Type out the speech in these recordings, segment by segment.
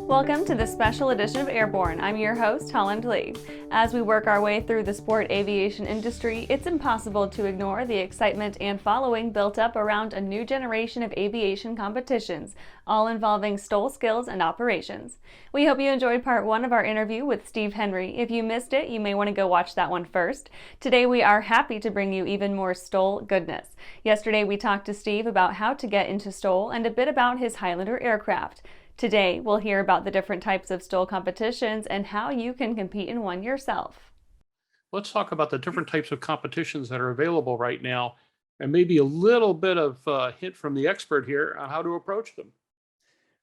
Welcome to the Special Edition of Airborne. I'm your host, Holland Lee. As we work our way through the sport aviation industry, it's impossible to ignore the excitement and following built up around a new generation of aviation competitions, all involving STOL skills and operations. We hope you enjoyed part one of our interview with Steve Henry. If you missed it, you may want to go watch that one first. Today we are happy to bring you even more STOL goodness. Yesterday we talked to Steve about how to get into STOL and a bit about his Highlander aircraft. Today, we'll hear about the different types of STOL competitions and how you can compete in one yourself. Let's talk about the different types of competitions that are available right now, and maybe a little bit of hint from the expert here on how to approach them.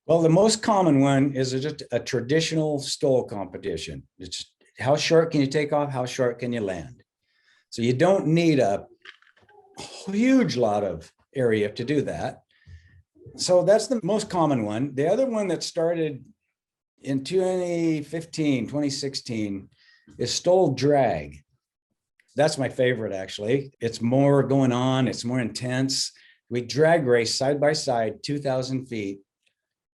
Well, the most common one is just a traditional STOL competition. It's how short can you take off, how short can you land? So you don't need a huge lot of area to do that. So that's the most common one. The other one that started in 2016 is STOL drag. That's my favorite, actually. It's more going on. It's more intense. We drag race side by side, 2,000 feet,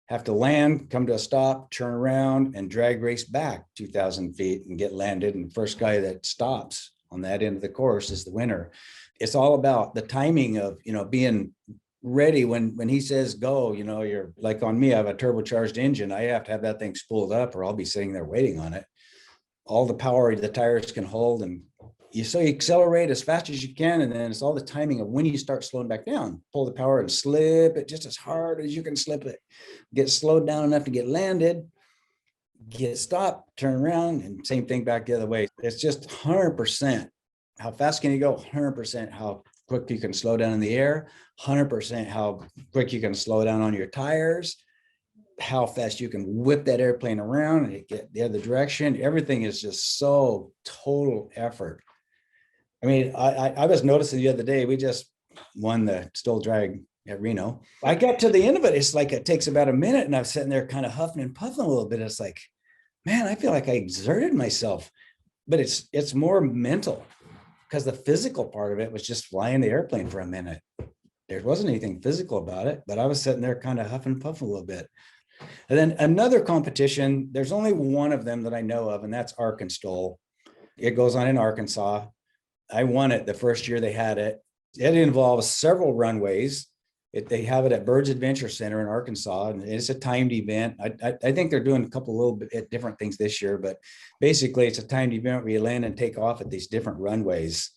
have to land, come to a stop, turn around, and drag race back 2,000 feet and get landed. And the first guy that stops on that end of the course is the winner. It's all about the timing of, being ready when he says go. You're like, on me, I have a turbocharged engine. I have to have that thing spooled up or I'll be sitting there waiting on it. All the power the tires can hold, and you accelerate as fast as you can, and then it's all the timing of when you start slowing back down. Pull the power and slip it just as hard as you can slip it. Get slowed down enough to get landed, get stopped, turn around, and same thing back the other way. It's just 100%. How fast can you go? 100% how quick you can slow down in the air, 100% how quick you can slow down on your tires, how fast you can whip that airplane around and get the other direction. Everything is just so total effort. I mean, I was noticing the other day, we just won the STOL drag at Reno. I got to the end of it. It's like it takes about a minute, and I was sitting there kind of huffing and puffing a little bit. It's like, man, I feel like I exerted myself, but it's more mental. Because the physical part of it was just flying the airplane for a minute. There wasn't anything physical about it, but I was sitting there kind of huffing and puffing a little bit. And then another competition, there's only one of them that I know of, and that's Arkansas. It goes on in Arkansas. I won it the first year they had it. It involves several runways. They have it at Bird's Adventure Center in Arkansas, and it's a timed event. I think they're doing a couple little bit different things this year, but basically it's a timed event where you land and take off at these different runways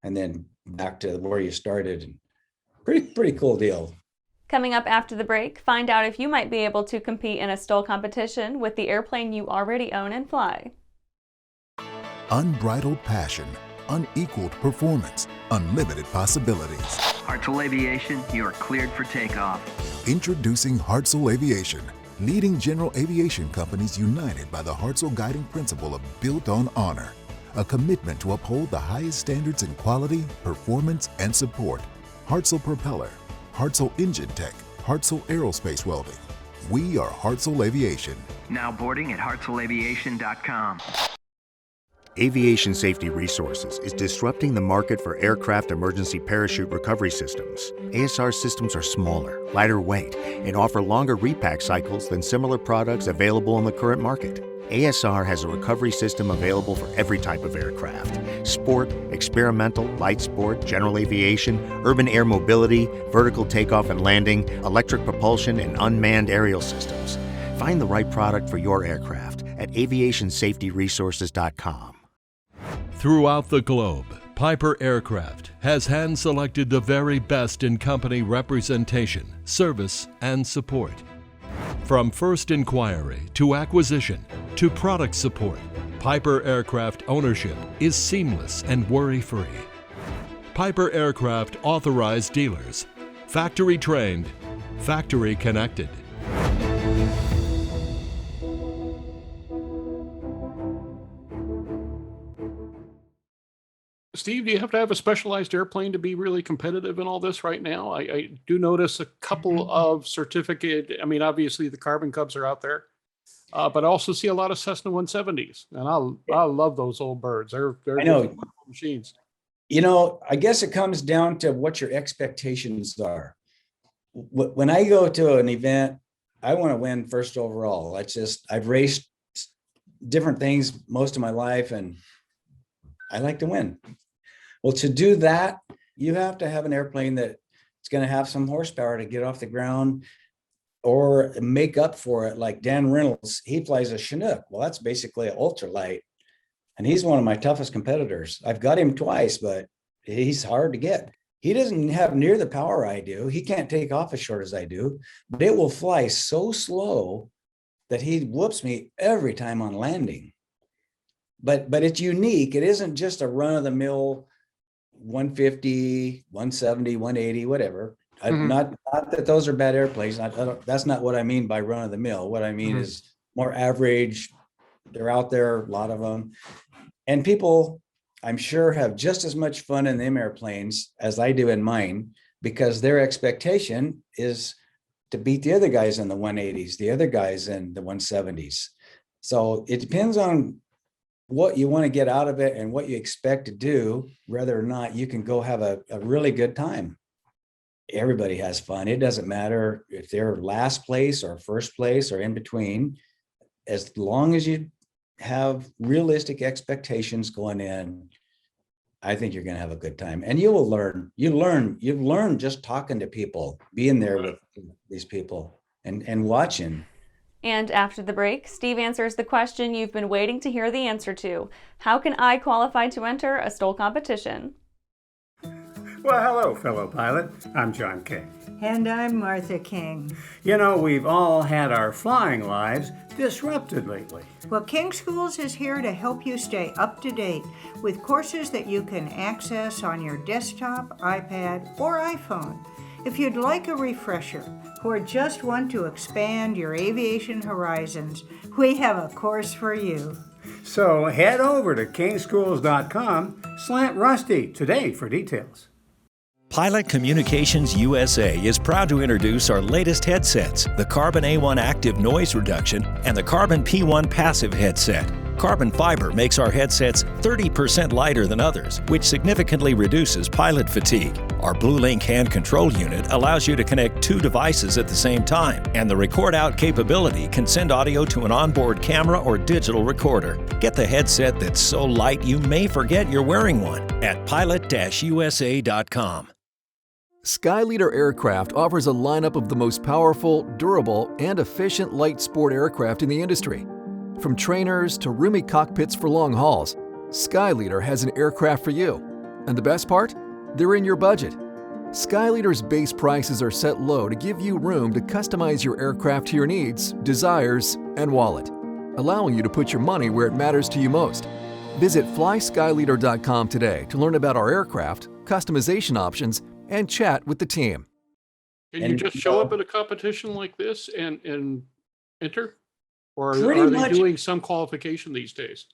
and then back to where you started. Pretty cool deal. Coming up after the break, find out if you might be able to compete in a STOL competition with the airplane you already own and fly. Unbridled passion, unequaled performance, unlimited possibilities. Hartzell Aviation, you are cleared for takeoff. Introducing Hartzell Aviation, leading general aviation companies united by the Hartzell guiding principle of built on honor, a commitment to uphold the highest standards in quality, performance, and support. Hartzell Propeller, Hartzell Engine Tech, Hartzell Aerospace Welding. We are Hartzell Aviation. Now boarding at hartzellaviation.com. Aviation Safety Resources is disrupting the market for aircraft emergency parachute recovery systems. ASR systems are smaller, lighter weight, and offer longer repack cycles than similar products available in the current market. ASR has a recovery system available for every type of aircraft: sport, experimental, light sport, general aviation, urban air mobility, vertical takeoff and landing, electric propulsion, and unmanned aerial systems. Find the right product for your aircraft at aviationsafetyresources.com. Throughout the globe, Piper Aircraft has hand-selected the very best in company representation, service, and support. From first inquiry to acquisition to product support, Piper Aircraft ownership is seamless and worry-free. Piper Aircraft authorized dealers, factory trained, factory connected. Steve, do you have to have a specialized airplane to be really competitive in all this right now? I do notice a couple of certificate. I mean, obviously the Carbon Cubs are out there, but I also see a lot of Cessna 170s, and I love those old birds. They're I know machines. I guess it comes down to what your expectations are. When I go to an event, I want to win first overall. I've raced different things most of my life, and I like to win. Well, to do that, you have to have an airplane that's going to have some horsepower to get off the ground or make up for it. Like Dan Reynolds, he flies a Chinook. Well, that's basically an ultralight. And he's one of my toughest competitors. I've got him twice, but he's hard to get. He doesn't have near the power I do. He can't take off as short as I do, but it will fly so slow that he whoops me every time on landing. But it's unique. It isn't just a run-of-the-mill 150, 170, 180, whatever. Not that those are bad airplanes. That's not what I mean by run-of-the-mill. What I mean is more average. They're out there, a lot of them. And people, I'm sure, have just as much fun in them airplanes as I do in mine, because their expectation is to beat the other guys in the 180s, the other guys in the 170s. So it depends on what you want to get out of it and what you expect to do, whether or not you can go have a really good time. Everybody has fun. It doesn't matter if they're last place or first place or in between, as long as you have realistic expectations going in. I think you're going to have a good time, and you will learn. You've learned just talking to people, being there with these people and watching. And after the break, Steve answers the question you've been waiting to hear the answer to. How can I qualify to enter a STOL competition? Well, hello, fellow pilot. I'm John King. And I'm Martha King. We've all had our flying lives disrupted lately. Well, King Schools is here to help you stay up to date with courses that you can access on your desktop, iPad, or iPhone. If you'd like a refresher or just want to expand your aviation horizons, we have a course for you. So head over to kingschools.com/Rusty today for details. Pilot Communications USA is proud to introduce our latest headsets, the Carbon A1 Active Noise Reduction and the Carbon P1 Passive Headset. Carbon fiber makes our headsets 30% lighter than others, which significantly reduces pilot fatigue. Our BlueLink hand control unit allows you to connect 2 devices at the same time, and the record out capability can send audio to an onboard camera or digital recorder. Get the headset that's so light you may forget you're wearing one at pilot-usa.com. Skyleader Aircraft offers a lineup of the most powerful, durable, and efficient light sport aircraft in the industry. From trainers to roomy cockpits for long hauls, Skyleader has an aircraft for you. And the best part? They're in your budget. Skyleader's base prices are set low to give you room to customize your aircraft to your needs, desires, and wallet, allowing you to put your money where it matters to you most. Visit flyskyleader.com today to learn about our aircraft, customization options, and chat with the team. Can you just show up at a competition like this and enter? Or are they doing some qualification these days?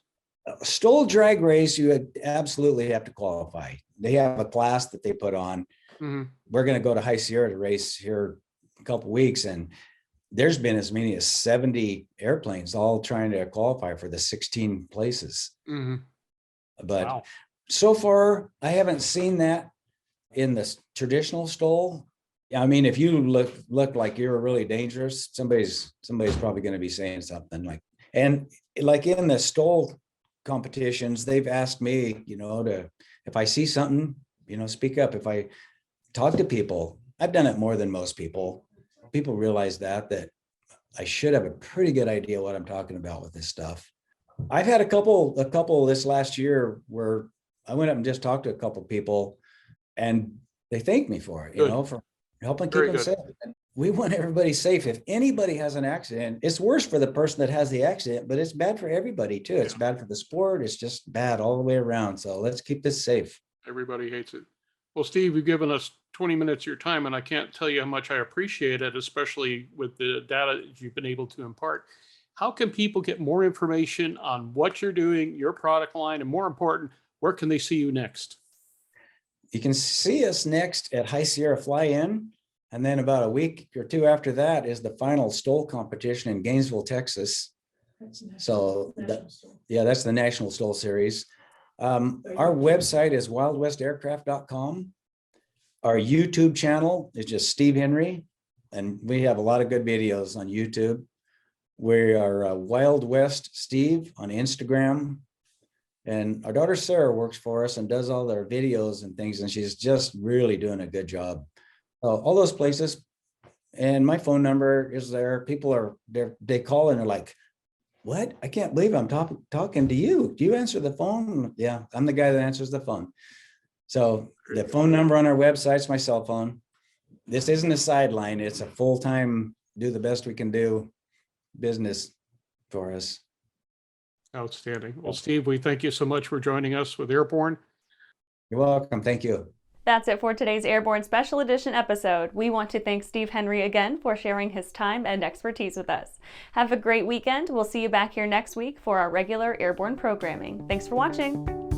STOL drag race, you absolutely have to qualify. They have a class that they put on. We're going to go to High Sierra to race here a couple of weeks, and there's been as many as 70 airplanes all trying to qualify for the 16 places. But wow. So far, I haven't seen that in the traditional STOL. I mean, if you look like you're really dangerous, somebody's probably going to be saying something like, and like in the STOL competitions, they've asked me, if I see something, speak up. If I talk to people, I've done it more than most people. People realize that I should have a pretty good idea what I'm talking about with this stuff. I've had a couple this last year where I went up and just talked to a couple people, and they thanked me for it, for helping keep them safe. And we want everybody safe. If anybody has an accident, it's worse for the person that has the accident, but it's bad for everybody too. It's bad for the sport. It's just bad all the way around. So let's keep this safe. Everybody hates it. Well, Steve, you've given us 20 minutes of your time, and I can't tell you how much I appreciate it, especially with the data that you've been able to impart. How can people get more information on what you're doing, your product line, and more important, where can they see you next? You can see us next at High Sierra Fly-In, and then about a week or two after that is the final STOL competition in Gainesville, Texas. So that's the National STOL Series. Our website is wildwestaircraft.com. Our YouTube channel is just Steve Henry, and we have a lot of good videos on YouTube. We are Wild West Steve on Instagram. And our daughter Sarah works for us and does all their videos and things, and she's just really doing a good job. All those places. And my phone number is there. People they call and they're like, what? I can't believe I'm talking to you. Do you answer the phone? Yeah, I'm the guy that answers the phone. So the phone number on our website is my cell phone. This isn't a sideline. It's a full-time, do the best we can do business for us. Outstanding. Well, Steve, we thank you so much for joining us with Airborne. You're welcome. Thank you. That's it for today's Airborne Special Edition episode. We want to thank Steve Henry again for sharing his time and expertise with us. Have a great weekend. We'll see you back here next week for our regular Airborne programming. Thanks for watching.